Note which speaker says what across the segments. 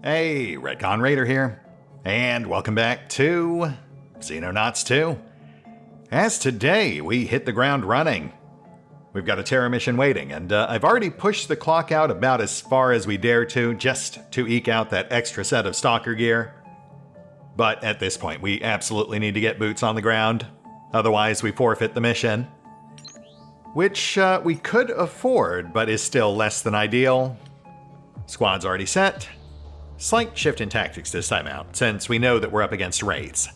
Speaker 1: Hey, RetconRaider here, and welcome back to Xenonauts 2. As today, we hit the ground running. We've got a Terra mission waiting, and I've already pushed the clock out about as far as we dare to, just to eke out that extra set of stalker gear. But at this point, we absolutely need to get boots on the ground, otherwise we forfeit the mission. Which we could afford, but is still less than ideal. Squad's already set. Slight shift in tactics this time out, since we know that we're up against wraiths.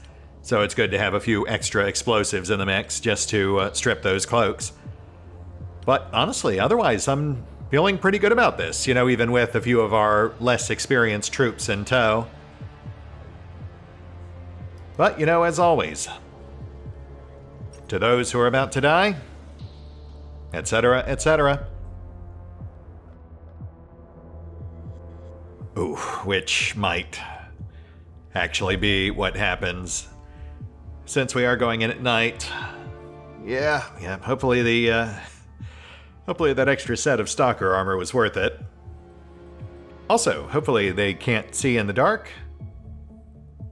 Speaker 1: So it's good to have a few extra explosives in the mix just to strip those cloaks. But honestly, otherwise, I'm feeling pretty good about this, even with a few of our less experienced troops in tow. But, as always, to those who are about to die, etc., etc. Ooh, which might actually be what happens. Since we are going in at night. Yeah, hopefully hopefully that extra set of stalker armor was worth it. Also, hopefully they can't see in the dark.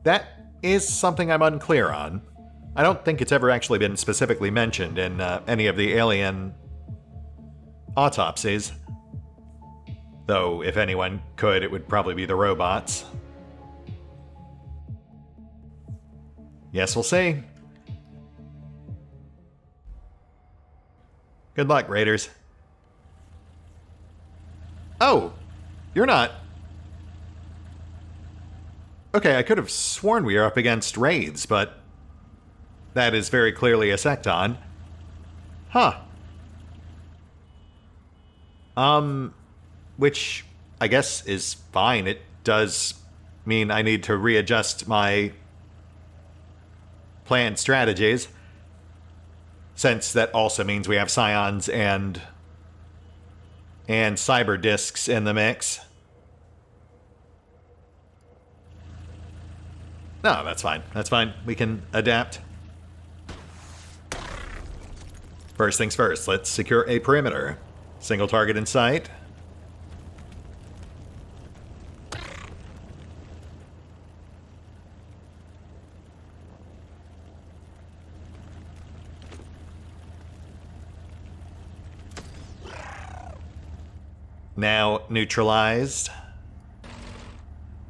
Speaker 1: That is something I'm unclear on. I don't think it's ever actually been specifically mentioned in any of the alien autopsies. Though, if anyone could, it would probably be the robots. Yes, we'll see. Good luck, Raiders. Oh! You're not... Okay, I could have sworn we were up against wraiths, but... that is very clearly a secton. Huh. Which, I guess, is fine. It does mean I need to readjust my planned strategies. Since that also means we have scions and cyber discs in the mix. No, that's fine. That's fine. We can adapt. First things first, let's secure a perimeter. Single target in sight. Now neutralized.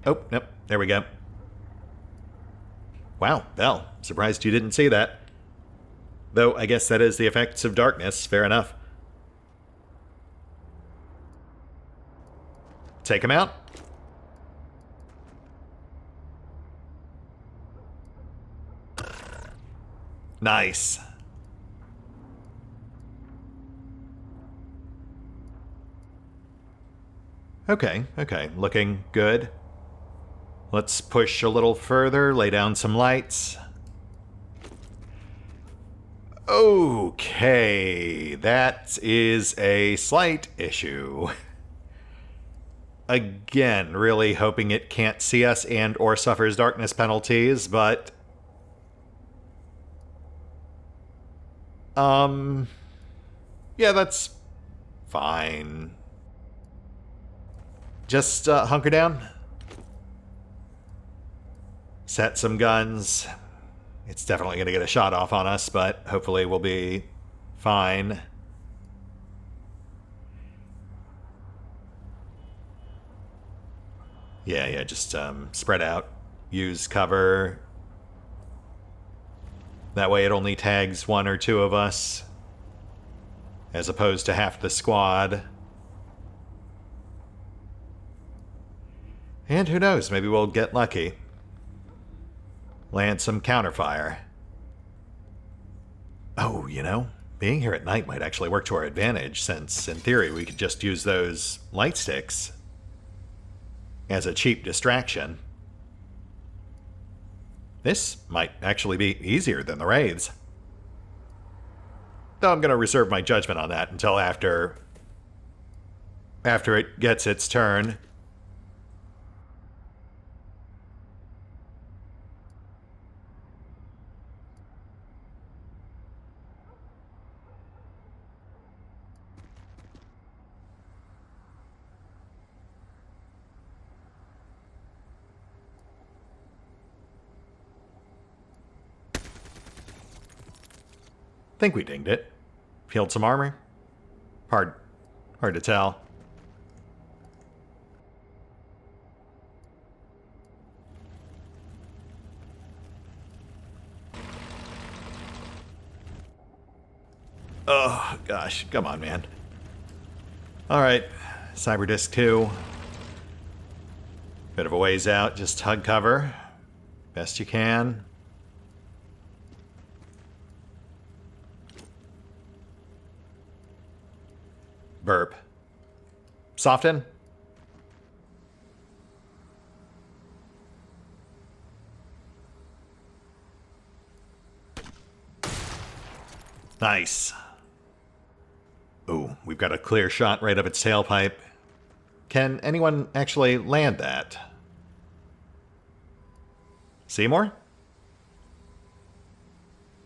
Speaker 1: Oh, nope, there we go. Wow, Bell, surprised you didn't see that. Though, I guess that is the effects of darkness, fair enough. Take him out. Nice. Okay, looking good. Let's push a little further, lay down some lights. Okay, that is a slight issue. Again, really hoping it can't see us and or suffers darkness penalties, but... yeah, that's fine. Just hunker down. Set some guns. It's definitely going to get a shot off on us, but hopefully we'll be fine. Yeah, just spread out. Use cover. That way it only tags one or two of us, as opposed to half the squad. And who knows, maybe we'll get lucky. Land some counterfire. Oh, being here at night might actually work to our advantage, since, in theory, we could just use those light sticks as a cheap distraction. This might actually be easier than the raids. Though I'm going to reserve my judgment on that until after it gets its turn. think we dinged it. Peeled some armor? Hard to tell. Oh, gosh. Come on, man. Alright. Cyberdisk 2. Bit of a ways out. Just hug cover. Best you can. Burp. Soften. Nice. Ooh, we've got a clear shot right up its tailpipe. Can anyone actually land that? Seymore?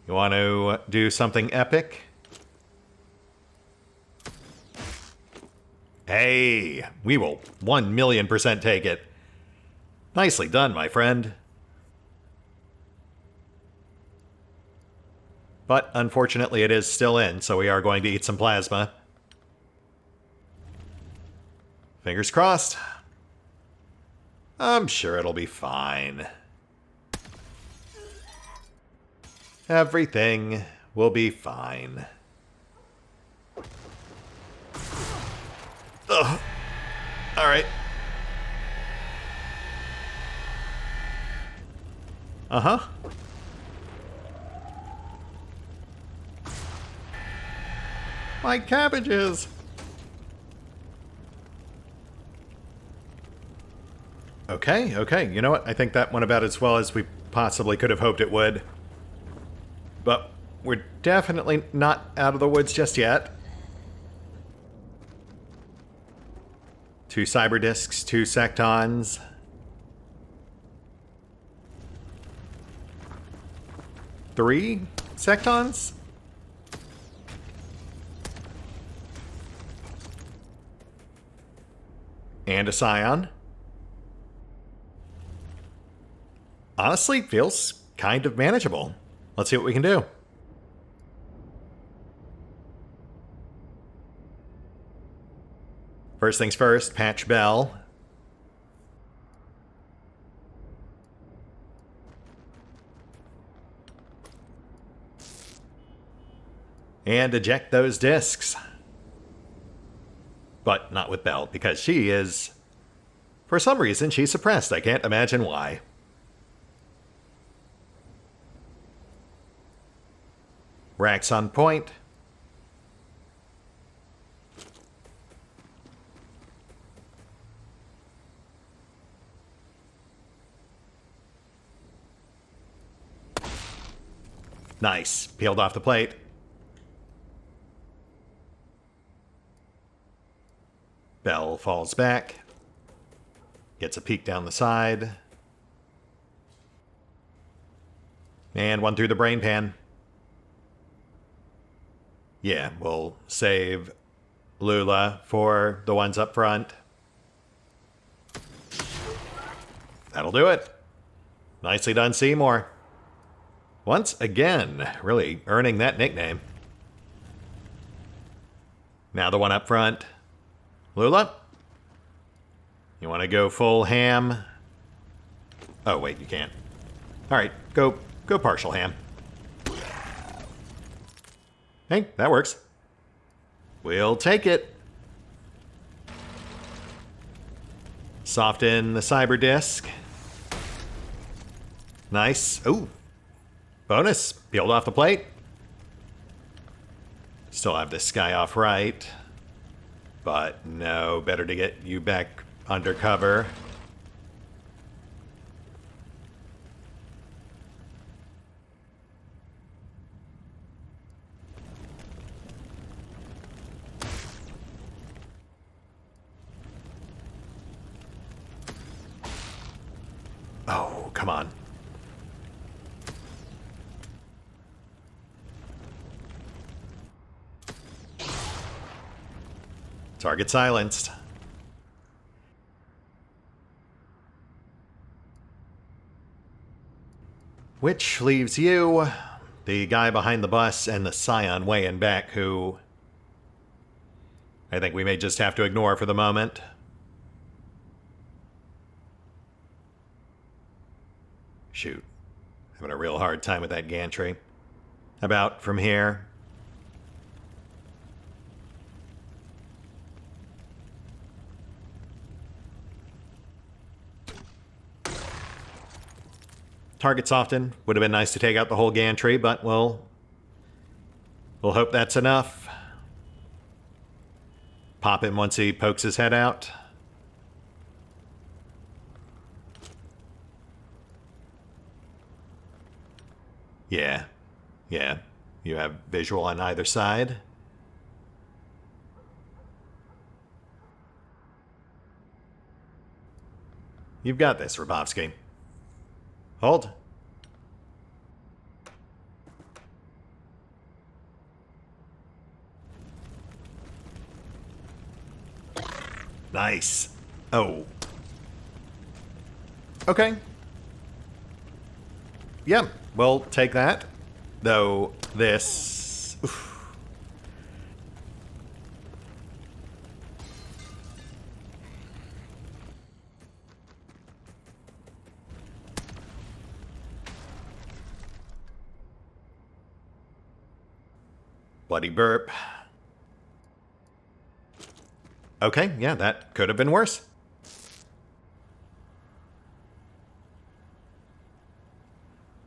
Speaker 1: You want to do something epic? Hey, we will 1,000,000% take it. Nicely done, my friend. But unfortunately it is still in, so we are going to eat some plasma. Fingers crossed. I'm sure it'll be fine. Everything will be fine. Ugh. Alright. Uh-huh. My cabbages! Okay. You know what? I think that went about as well as we possibly could have hoped it would. But we're definitely not out of the woods just yet. 2 cyber discs, 2 sectons. Three sectons? And a scion. Honestly, feels kind of manageable. Let's see what we can do. First things first, patch bell. And eject those discs. But not with Belle, because she is... For some reason, she's suppressed. I can't imagine why. Racks on point. Nice. Peeled off the plate. Belle falls back. Gets a peek down the side. And one through the brain pan. Yeah, we'll save Lula for the ones up front. That'll do it. Nicely done, Seymore. Once again, really earning that nickname. Now the one up front. Lula? You want to go full ham? Oh, wait, you can't. Alright, go partial ham. Hey, that works. We'll take it. Soften the cyber disc. Nice. Ooh. Bonus. Peeled off the plate. Still have this guy off right. But no, better to get you back under cover. Oh, come on. Target silenced. Which leaves you the guy behind the bus and the scion way in back who I think we may just have to ignore for the moment. Shoot. Having a real hard time with that gantry. About from here. Targets often. Would have been nice to take out the whole gantry, but we'll hope that's enough. Pop him once he pokes his head out. Yeah. You have visual on either side. You've got this, Rabovsky. Hold. Nice. Oh. Okay. Yeah, we'll take that. Though this... Oof. Bloody burp. Okay, yeah, that could have been worse.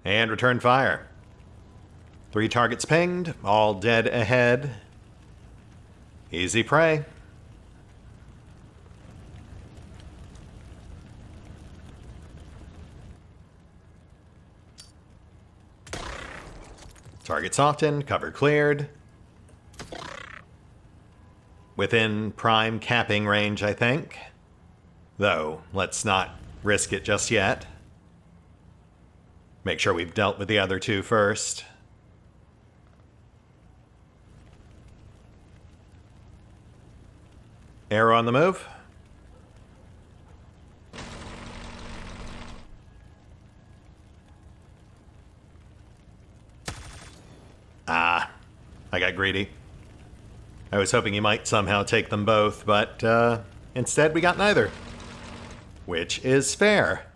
Speaker 1: And return fire. 3 targets pinged, all dead ahead. Easy prey. Targets often, cover cleared. Within prime capping range, I think. Though, let's not risk it just yet. Make sure we've dealt with the other 2 first. Arrow on the move. Ah, I got greedy. I was hoping you might somehow take them both, but instead we got neither. Which is fair.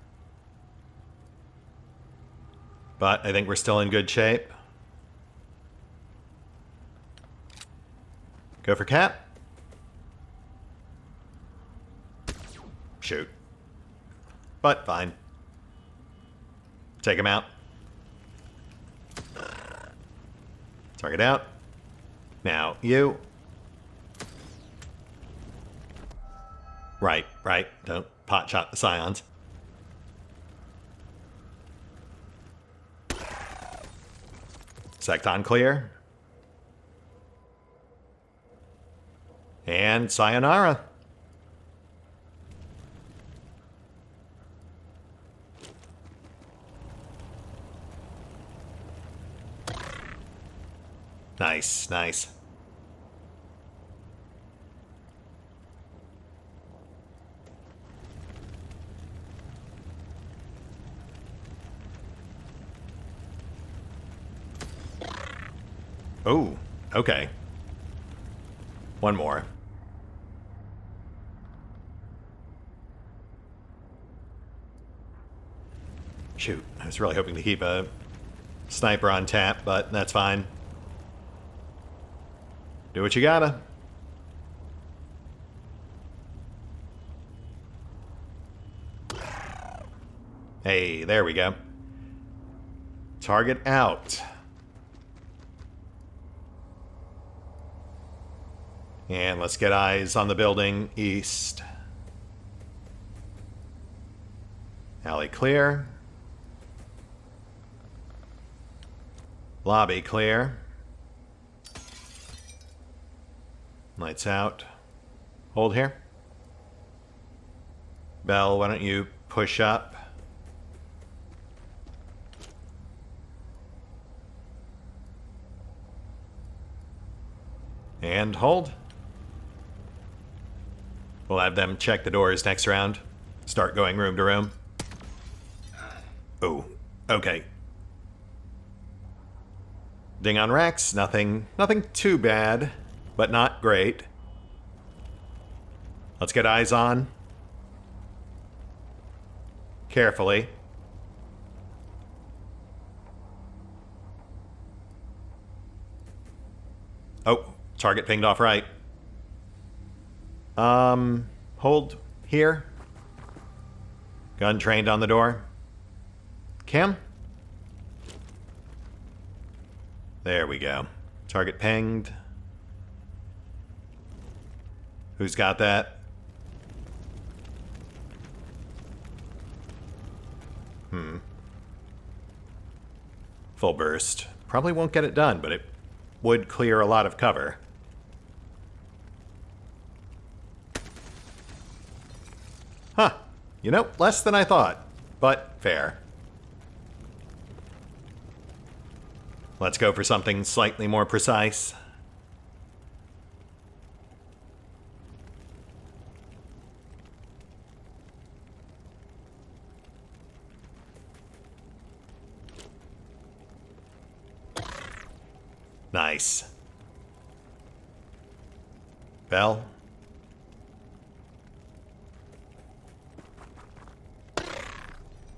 Speaker 1: But I think we're still in good shape. Go for cap. Shoot. But fine. Take him out. Target out. Now, you. Right. Don't pot shot the scions. Secton clear. And sayonara. Nice. Oh, okay. One more. Shoot, I was really hoping to keep a sniper on tap, but that's fine. Do what you gotta. Hey, there we go. Target out. And let's get eyes on the building east. Alley clear. Lobby clear. Lights out. Hold here. Bell, why don't you push up? And hold. We'll have them check the doors next round. Start going room to room. Oh, okay. Ding on Rex, nothing too bad, but not great. Let's get eyes on. Carefully. Oh, target pinged off right. Hold here. Gun trained on the door. Cam? There we go. Target pinged. Who's got that? Full burst. Probably won't get it done, but it would clear a lot of cover. Huh. You know, less than I thought, but fair. Let's go for something slightly more precise. Nice. Bell.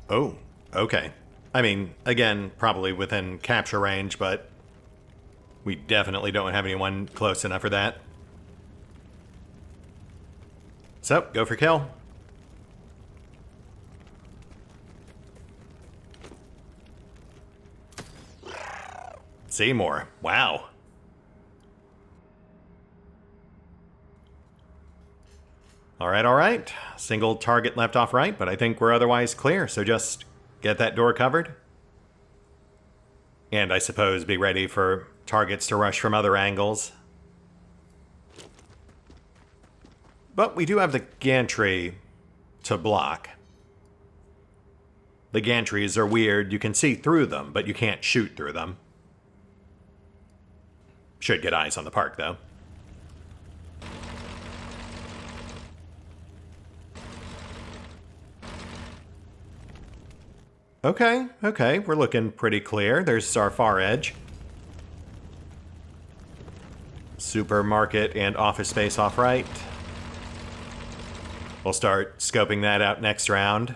Speaker 1: Oh, okay. I mean, again, probably within capture range, but we definitely don't have anyone close enough for that. So, go for kill. Seymore. Wow. All right. Single target left off right, but I think we're otherwise clear, so just get that door covered. And I suppose be ready for targets to rush from other angles. But we do have the gantry to block. The gantries are weird. You can see through them, but you can't shoot through them. Should get eyes on the park, though. Okay, we're looking pretty clear. There's our far edge. Supermarket and office space off right. We'll start scoping that out next round.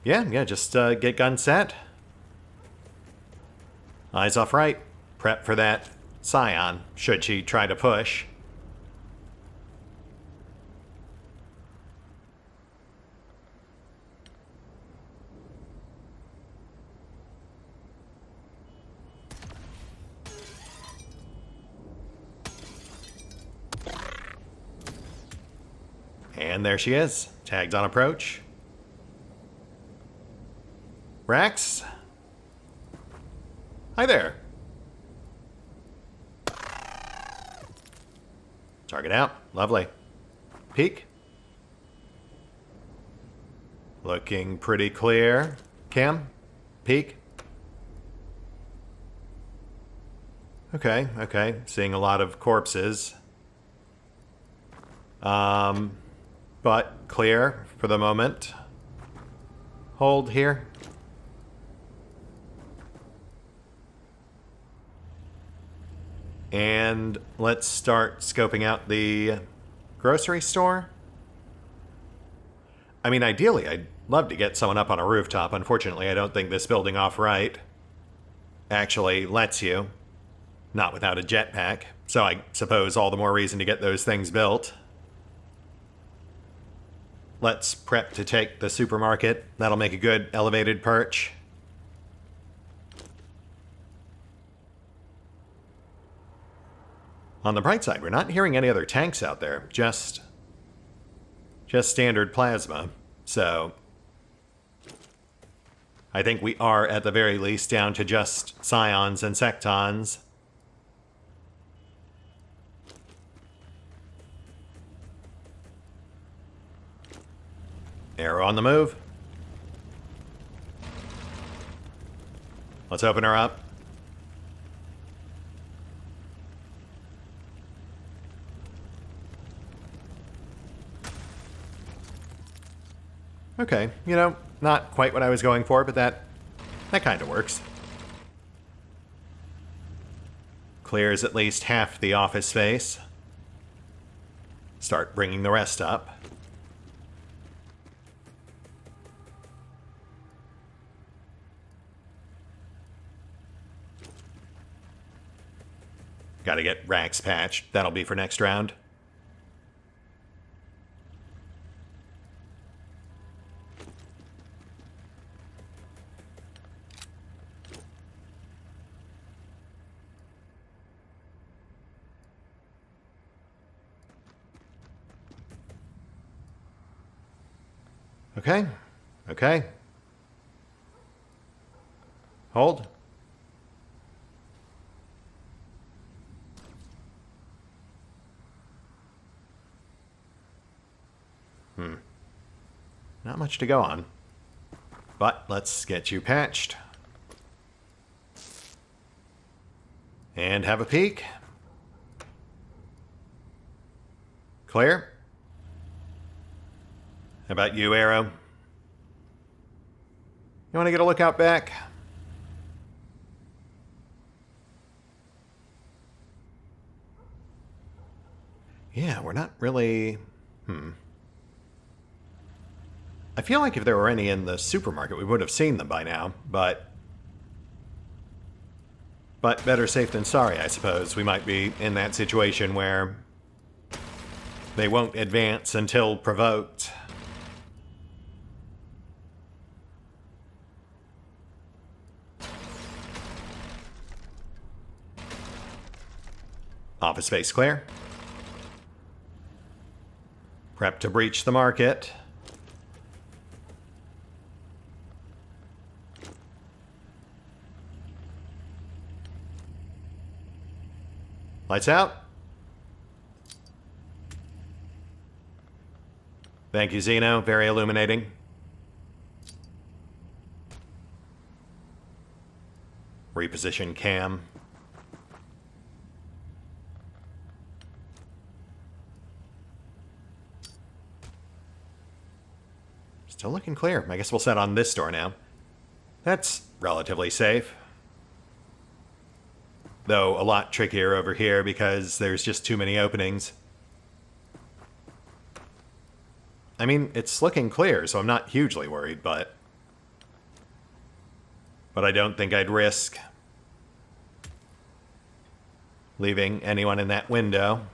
Speaker 1: Yeah, just get gun set. Eyes off right. Prep for that Scion, should she try to push. And there she is, tagged on approach. Rax? Hi there. Target out. Lovely. Peek. Looking pretty clear. Cam? Peek. Okay. Seeing a lot of corpses. But clear for the moment. Hold here. And let's start scoping out the grocery store. I mean, ideally, I'd love to get someone up on a rooftop. Unfortunately, I don't think this building off right actually lets you. Not without a jetpack. So I suppose all the more reason to get those things built. Let's prep to take the supermarket. That'll make a good elevated perch. On the bright side, we're not hearing any other tanks out there. Just standard plasma. So I think we are, at the very least, down to just Scions and Sectons. Arrow on the move. Let's open her up. Okay, you know, not quite what I was going for, but that That kind of works. Clears at least half the office space. Start bringing the rest up. Gotta get racks patched. That'll be for next round. Okay. Okay. Hold. Not much to go on. But let's get you patched. And have a peek. Clear. How about you, Arrow? You want to get a look out back? Yeah, we're not really... I feel like if there were any in the supermarket, we would have seen them by now, but better safe than sorry, I suppose. We might be in that situation where they won't advance until provoked. Office space clear. Prep to breach the market. Lights out. Thank you, Xeno. Very illuminating. Reposition cam. Still looking clear. I guess we'll set on this door now. That's relatively safe. Though a lot trickier over here because there's just too many openings. I mean, it's looking clear, so I'm not hugely worried, but I don't think I'd risk leaving anyone in that window.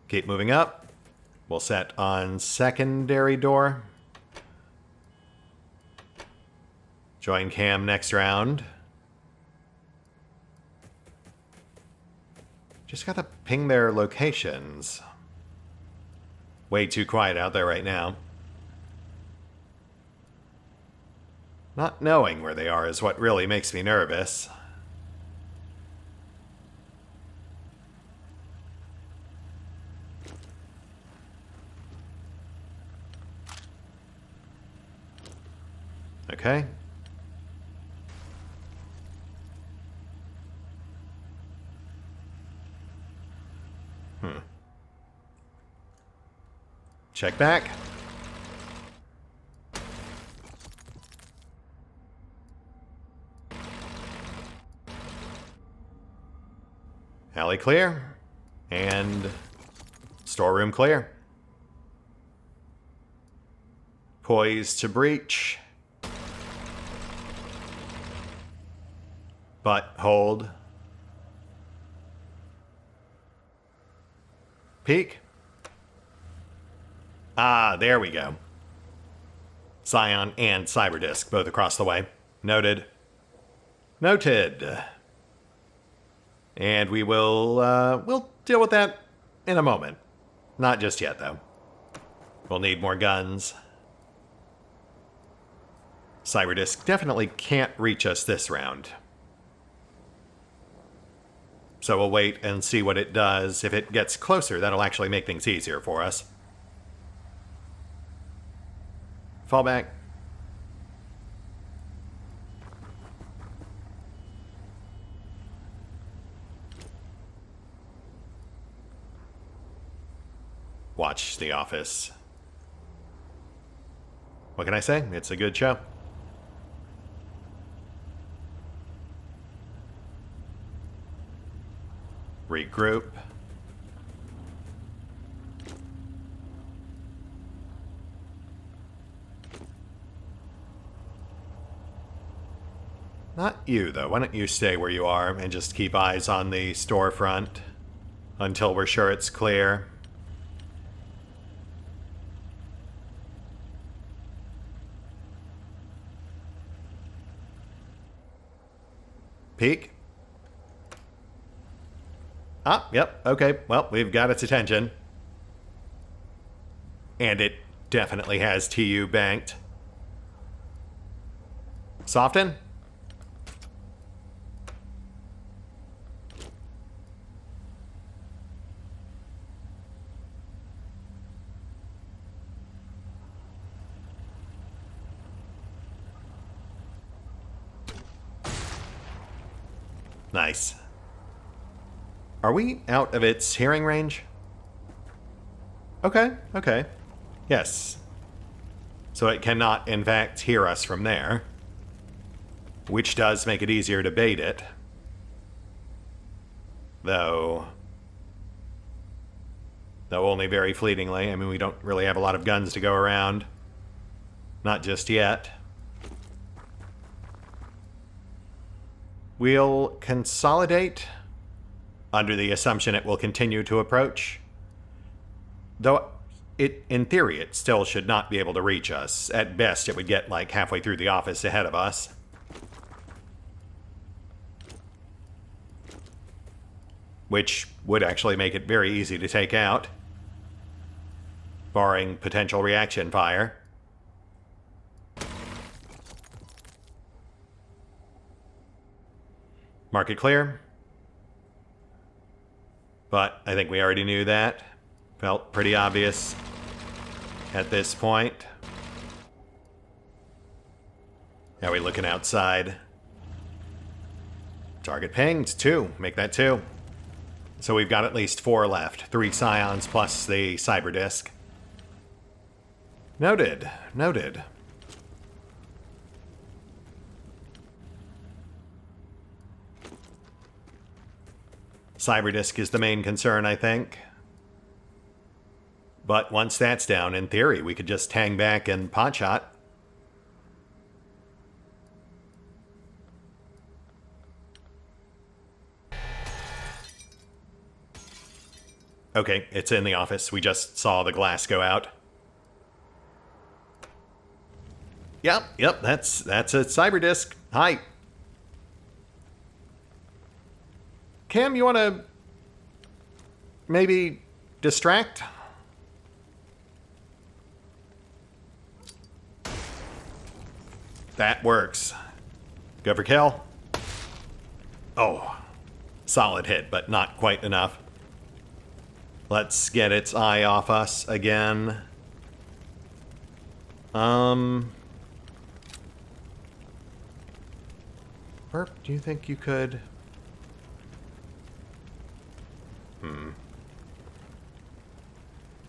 Speaker 1: Keep moving up. We'll set on secondary door. Join cam next round. Just gotta ping their locations. Way too quiet out there right now. Not knowing where they are is what really makes me nervous. Okay. Check back. Alley clear. And storeroom clear. Poised to breach. But hold. Peek. Ah, there we go. Scion and Cyberdisk, both across the way. Noted. Noted. And we will, we'll deal with that in a moment. Not just yet, though. We'll need more guns. Cyberdisk definitely can't reach us this round. So we'll wait and see what it does. If it gets closer, that'll actually make things easier for us. Fall back. watch The Office. What can I say? It's a good show. Regroup. Not you, though. Why don't you stay where you are and just keep eyes on the storefront until we're sure it's clear. Peek. Ah, yep, okay. Well, we've got its attention. And it definitely has TU banked. Soften? Nice. Are we out of its hearing range? Okay, okay. Yes. So it cannot, in fact, hear us from there. Which does make it easier to bait it. Though only very fleetingly. I mean, we don't really have a lot of guns to go around. Not just yet. We'll consolidate under the assumption it will continue to approach. Though, in theory, it still should not be able to reach us. At best, it would get like halfway through the office ahead of us. Which would actually make it very easy to take out. Barring potential reaction fire. Mark it clear. But I think we already knew that. Felt pretty obvious at this point. How are we looking outside? Target pinged, 2. Make that 2. So we've got at least 4 left. 3 scions plus the cyber disk. Noted. Noted. Cyberdisk is the main concern, I think. But once that's down, in theory, we could just hang back and pot shot. Okay, it's in the office. We just saw the glass go out. Yep, that's a cyberdisk. Hi. Cam, you want to maybe distract? That works. Go for kill. Oh, solid hit, but not quite enough. Let's get its eye off us again. Burp, do you think you could...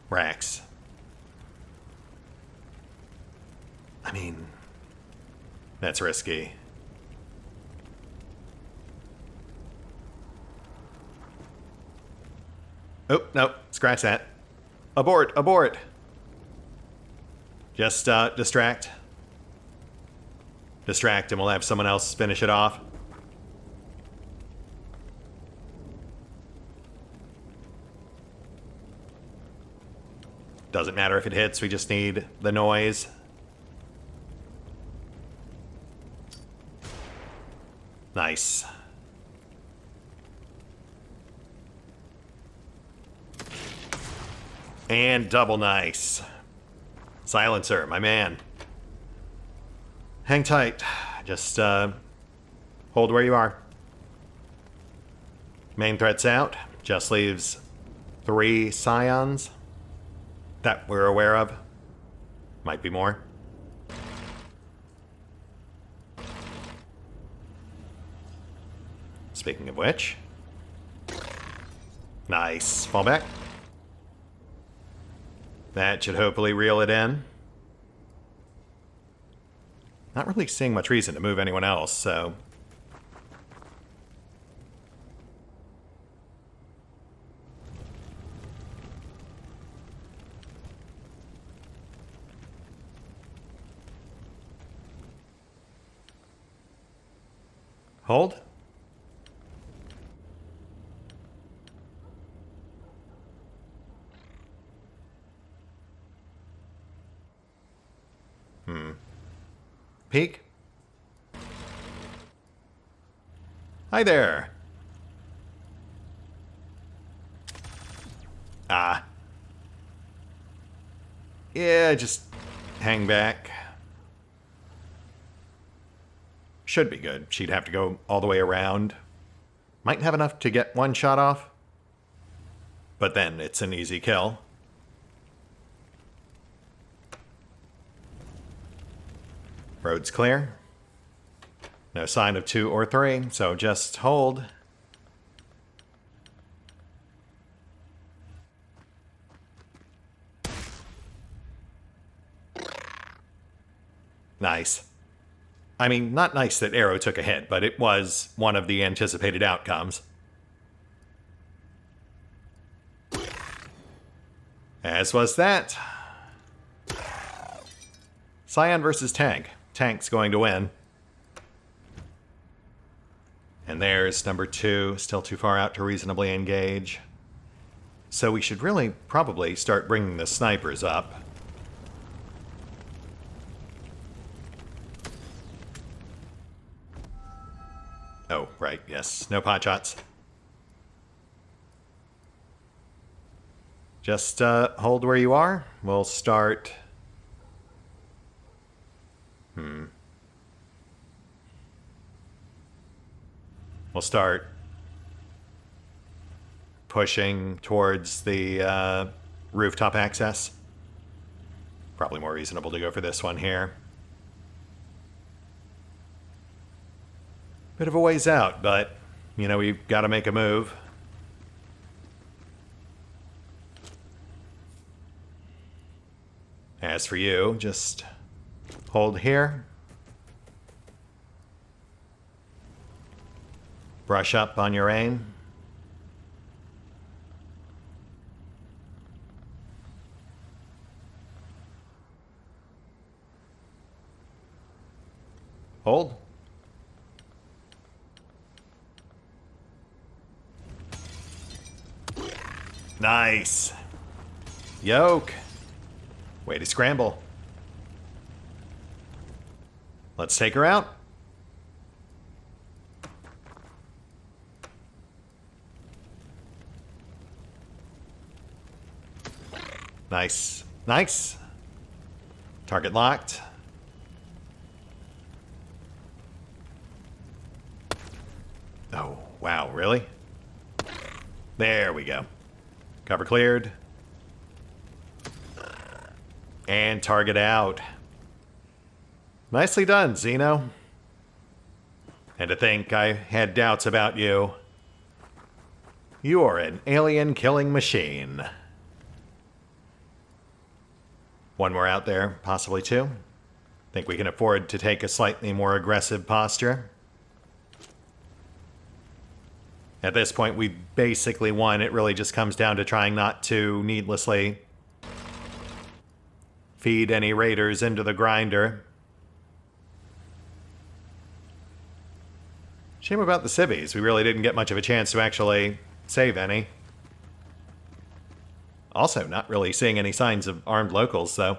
Speaker 1: Rax. I mean, that's risky. Oh, no, scratch that. Abort, abort. Just distract. Distract and we'll have someone else finish it off. Doesn't matter if it hits, we just need the noise. Nice. And double nice. Silencer, my man. Hang tight. Just hold where you are. Main threat's out. Just leaves 3 scions that we're aware of. Might be more. Speaking of which. Nice. Fall back. That should hopefully reel it in. Not really seeing much reason to move anyone else, so... Hold. Peek. Hi there. Ah. Yeah, just hang back. Should be good. She'd have to go all the way around. Might have enough to get one shot off. But then it's an easy kill. Road's clear. No sign of 2 or 3, so just hold. Nice. I mean, not nice that Arrow took a hit, but it was one of the anticipated outcomes. As was that. Scion versus Tank. Tank's going to win. And there's number 2, still too far out to reasonably engage. So we should really probably start bringing the snipers up. Oh, right, yes. No pot shots. Just hold where you are. We'll start... We'll start pushing towards the rooftop access. Probably more reasonable to go for this one here. Bit of a ways out, but, you know, we've got to make a move. As for you, just hold here. Brush up on your aim. Hold. Nice. Yoke. Way to scramble. Let's take her out. Nice. Nice. Target locked. Oh, wow, really? There we go. Cover cleared. And target out. Nicely done, Xeno. And to think I had doubts about you. You're an alien killing machine. One more out there, possibly 2. Think we can afford to take a slightly more aggressive posture. At this point, we basically won. It really just comes down to trying not to needlessly feed any raiders into the grinder. Shame about the civvies. We really didn't get much of a chance to actually save any. Also, not really seeing any signs of armed locals, though.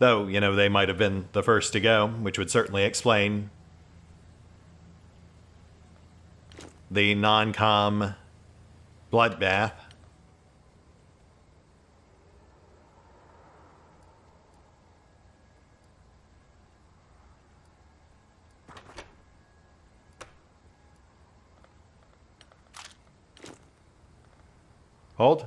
Speaker 1: Though, you know, they might have been the first to go, which would certainly explain the non-com bloodbath. Hold.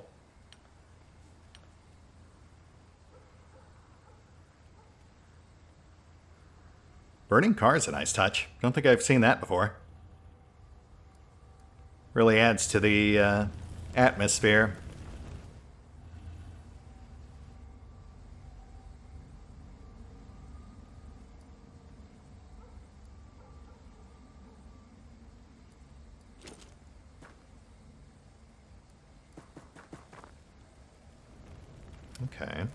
Speaker 1: Burning car is a nice touch. Don't think I've seen that before. Really adds to the atmosphere. Okay.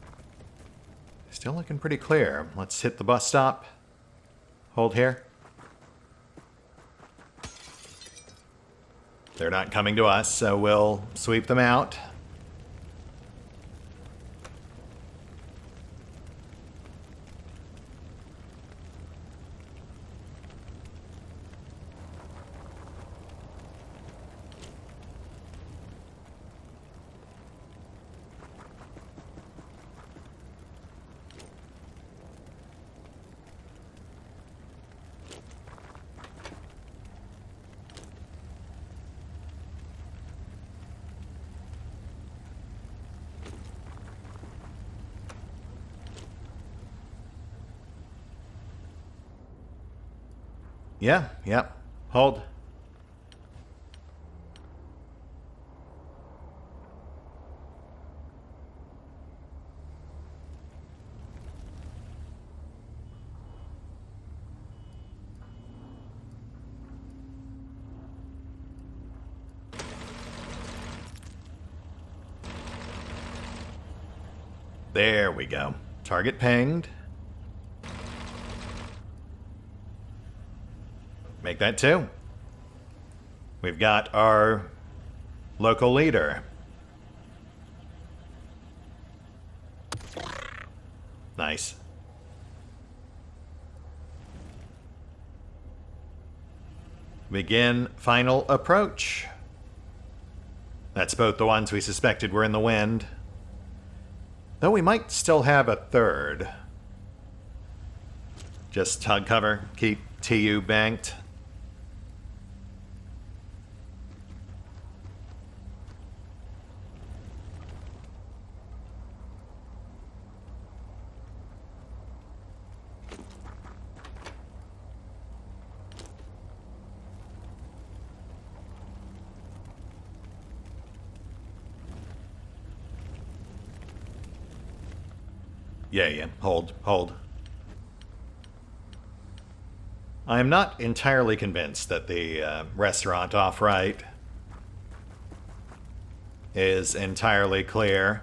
Speaker 1: Still looking pretty clear. Let's hit the bus stop. Hold here. They're not coming to us, so we'll sweep them out. Yeah. Hold. There we go. Target pinged. Make that 2. We've got our local leader. Nice. Begin final approach. That's both the ones we suspected were in the wind. Though we might still have a third. Just hug cover, keep TU banked. Yeah. Hold. I am not entirely convinced that the restaurant off-right is entirely clear.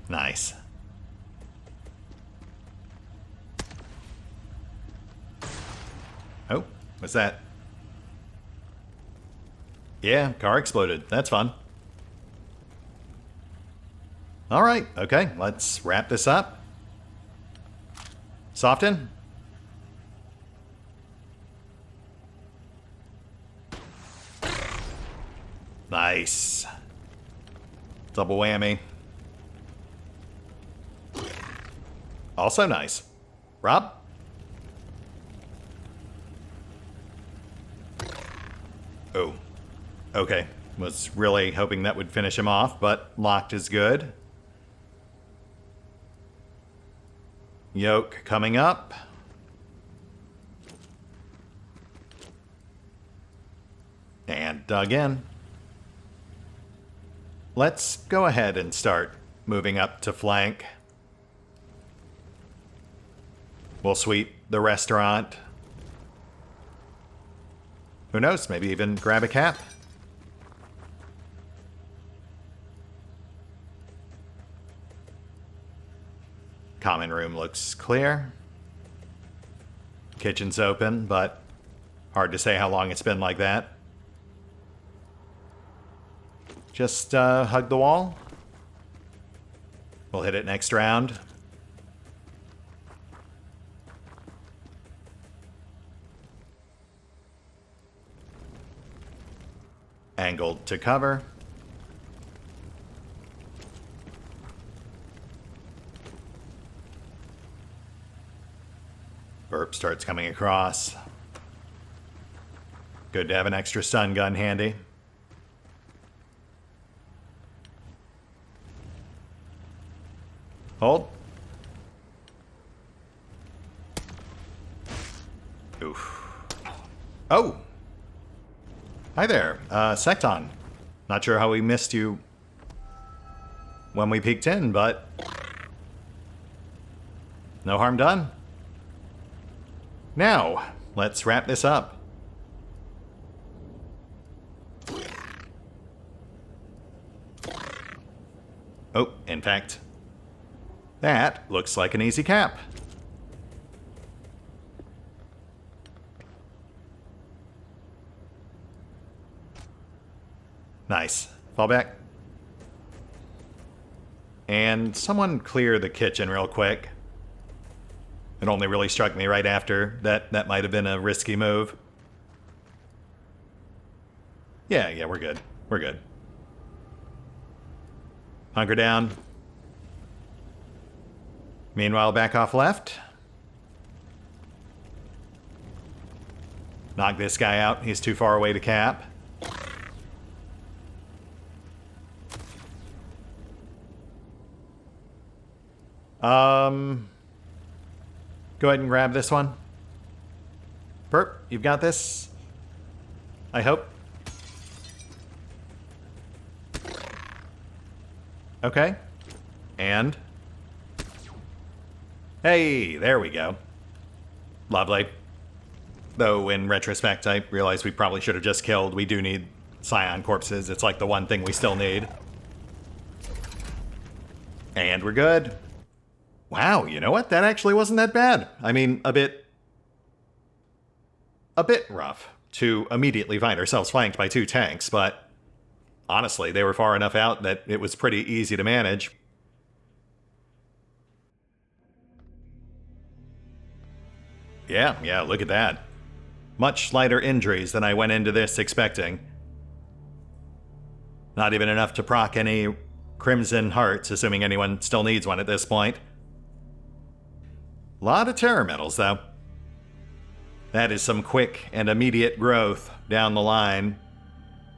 Speaker 1: Nice. Oh, what's that? Yeah, car exploded. That's fun. All right, okay, let's wrap this up. Soften. Nice. Double whammy. Also nice. Rob? Oh. Okay. Was really hoping that would finish him off, but locked is good. Yoke coming up. And dug in. Let's go ahead and start moving up to flank. We'll sweep the restaurant. Who knows, maybe even grab a cap. Common room looks clear. Kitchen's open, but hard to say how long it's been like that. Just hug the wall. We'll hit it next round. Angled to cover. Burp starts coming across. Good to have an extra stun gun handy. Hold. Oof. Oh! Hi there, Secton. Not sure how we missed you when we peeked in, but no harm done. Now, let's wrap this up. Oh, in fact, that looks like an easy cap. Nice. Fall back. And someone clear the kitchen real quick. It only really struck me right after that might have been a risky move. Yeah, we're good. We're good. Hunker down. Meanwhile, back off left. Knock this guy out. He's too far away to cap. Go ahead and grab this one. Burp, you've got this. I hope. Okay. And? Hey, there we go. Lovely. Though, in retrospect, I realized we probably should have just killed. We do need scion corpses. It's like the one thing we still need. And we're good. Wow, you know what? That actually wasn't that bad. I mean, a bit rough to immediately find ourselves flanked by 2 tanks, but honestly, they were far enough out that it was pretty easy to manage. Yeah, look at that. Much lighter injuries than I went into this expecting. Not even enough to proc any Crimson Hearts, assuming anyone still needs one at this point. Lot of Terror Metals, though. That is some quick and immediate growth down the line.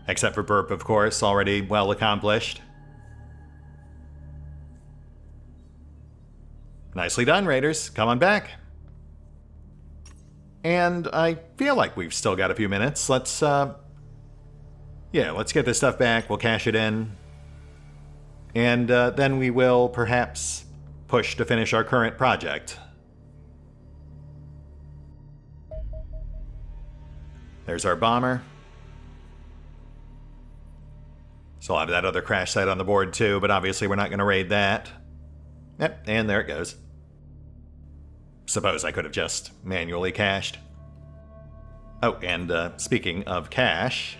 Speaker 1: Except for Burp, of course, already well accomplished. Nicely done, Raiders. Come on back. And I feel like we've still got a few minutes. Let's get this stuff back. We'll cash it in. And then we will perhaps push to finish our current project. There's our bomber. Still have that other crash site on the board too, but obviously we're not going to raid that. Yep, and there it goes. Suppose I could have just manually cached. Oh, and speaking of cash,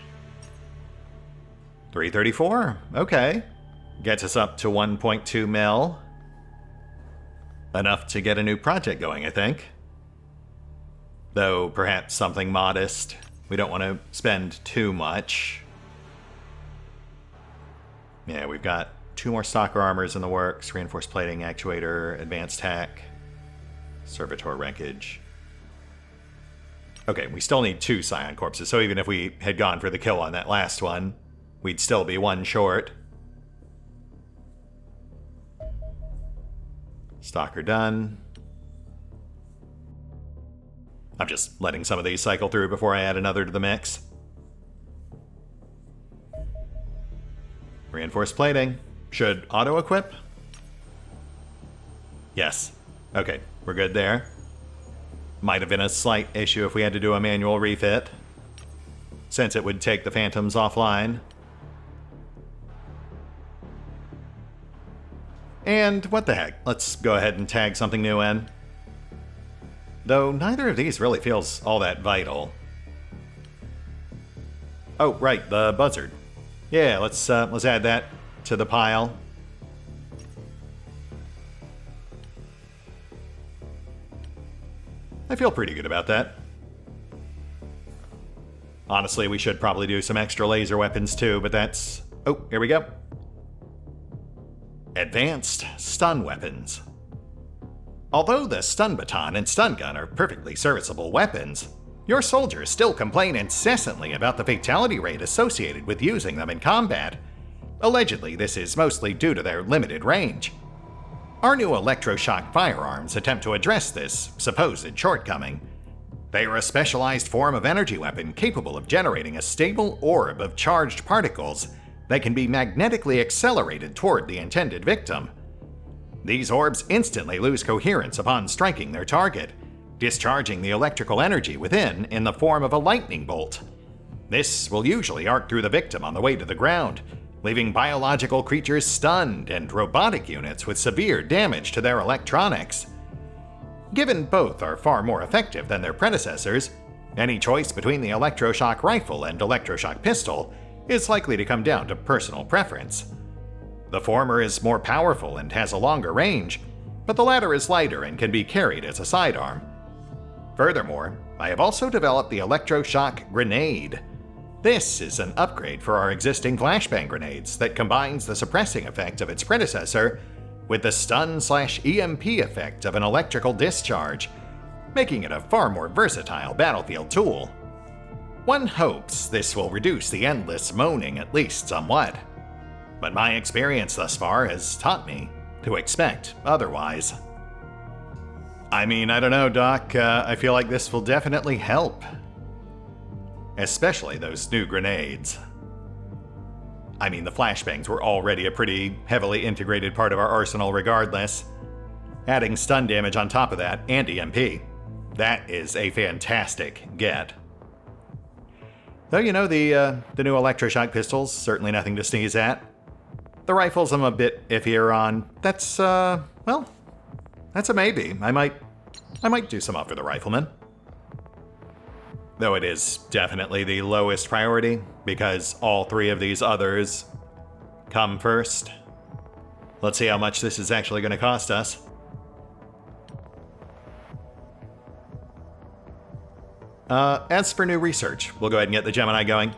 Speaker 1: 334. Okay. Gets us up to 1.2 mil. Enough to get a new project going, I think. Though perhaps something modest. We don't want to spend too much. Yeah, we've got 2 more stalker armors in the works. Reinforced plating, actuator, advanced hack, servitor wreckage. Okay, we still need 2 scion corpses, so even if we had gone for the kill on that last one, we'd still be 1 short. Stalker done. I'm just letting some of these cycle through before I add another to the mix. Reinforced plating. Should auto-equip? Yes. Okay, we're good there. Might have been a slight issue if we had to do a manual refit, since it would take the Phantoms offline. And what the heck, let's go ahead and tag something new in. Though neither of these really feels all that vital. Oh, right, the buzzard. Yeah, let's add that to the pile. I feel pretty good about that. Honestly, we should probably do some extra laser weapons too, but that's... Oh, here we go. Advanced stun weapons. Although the stun baton and stun gun are perfectly serviceable weapons, your soldiers still complain incessantly about the fatality rate associated with using them in combat. Allegedly, this is mostly due to their limited range. Our new electroshock firearms attempt to address this supposed shortcoming. They are a specialized form of energy weapon capable of generating a stable orb of charged particles that can be magnetically accelerated toward the intended victim. These orbs instantly lose coherence upon striking their target, discharging the electrical energy within in the form of a lightning bolt. This will usually arc through the victim on the way to the ground, leaving biological creatures stunned and robotic units with severe damage to their electronics. Given both are far more effective than their predecessors, any choice between the electroshock rifle and electroshock pistol is likely to come down to personal preference. The former is more powerful and has a longer range, but the latter is lighter and can be carried as a sidearm. Furthermore, I have also developed the electroshock grenade. This is an upgrade for our existing flashbang grenades that combines the suppressing effect of its predecessor with the stun/EMP effect of an electrical discharge, making it a far more versatile battlefield tool. One hopes this will reduce the endless moaning at least somewhat, but my experience thus far has taught me to expect otherwise. I mean, I don't know, Doc, I feel like this will definitely help. Especially those new grenades. I mean, the flashbangs were already a pretty heavily integrated part of our arsenal regardless. Adding stun damage on top of that, and EMP, that is a fantastic get. Though, you know, the new electroshock pistols, certainly nothing to sneeze at. The rifles I'm a bit iffier on. That's, well, that's a maybe. I might do some up for the rifleman. Though it is definitely the lowest priority, because all three of these others come first. Let's see how much this is actually going to cost us. As for new research, we'll go ahead and get the Gemini going.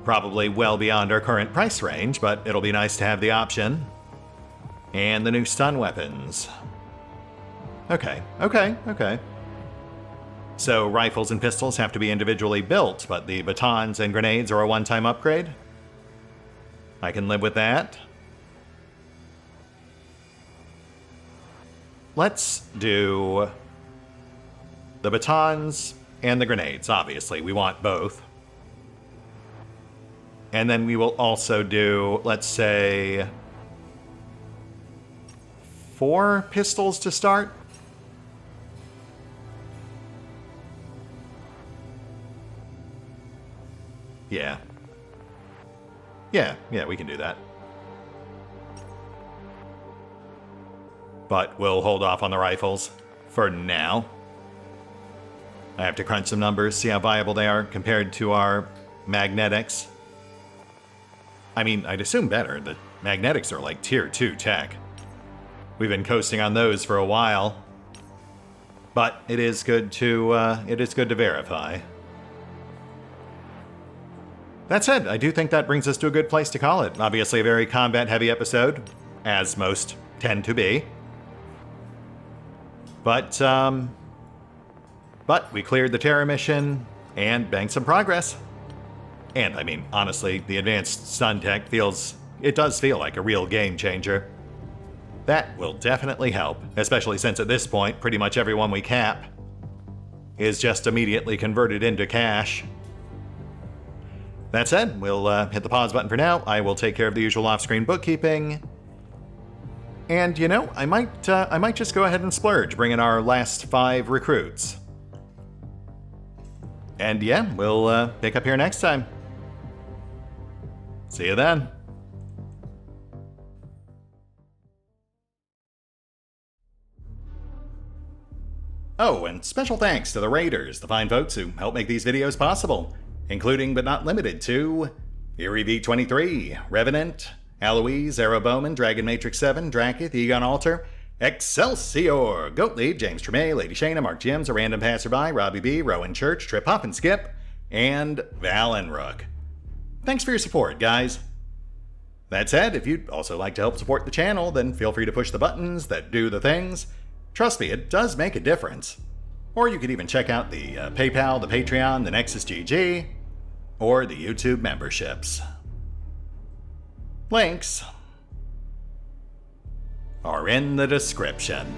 Speaker 1: Probably well beyond our current price range, but it'll be nice to have the option. And the new stun weapons. Okay. So rifles and pistols have to be individually built, but the batons and grenades are a one-time upgrade? I can live with that. Let's do the batons and the grenades, obviously. We want both. And then we will also do, let's say, 4 pistols to start. Yeah, we can do that. But we'll hold off on the rifles for now. I have to crunch some numbers, see how viable they are compared to our magnetics. I mean, I'd assume better. The magnetics are like tier 2 tech. We've been coasting on those for a while. But it is good to verify. That said, I do think that brings us to a good place to call it. Obviously a very combat-heavy episode, as most tend to be. But we cleared the Terror mission and banked some progress. And I mean, honestly, the advanced stun tech does feel like a real game changer. That will definitely help, especially since at this point, pretty much everyone we cap is just immediately converted into cash. That said, we'll hit the pause button for now. I will take care of the usual off-screen bookkeeping. And, you know, I might just go ahead and splurge, bring in our last 5 recruits. And yeah, we'll pick up here next time. See you then. Oh, and special thanks to the Raiders, the fine folks who help make these videos possible, including but not limited to Eerie V23, Revenant, Alois, Arrow Bowman, Dragon Matrix 7, Drakiith, EgonAlter, Exsellsior, Gottlieb, James Trimmier, Lady Shayna, Mark Giemza, RandomPassrby, RobbyB, Rowan Church, Triphoppenskip, and Valinrook. Thanks for your support, guys. That said, if you'd also like to help support the channel, then feel free to push the buttons that do the things. Trust me, it does make a difference. Or you could even check out the PayPal, the Patreon, the Nexus GG, or the YouTube memberships. Links are in the description.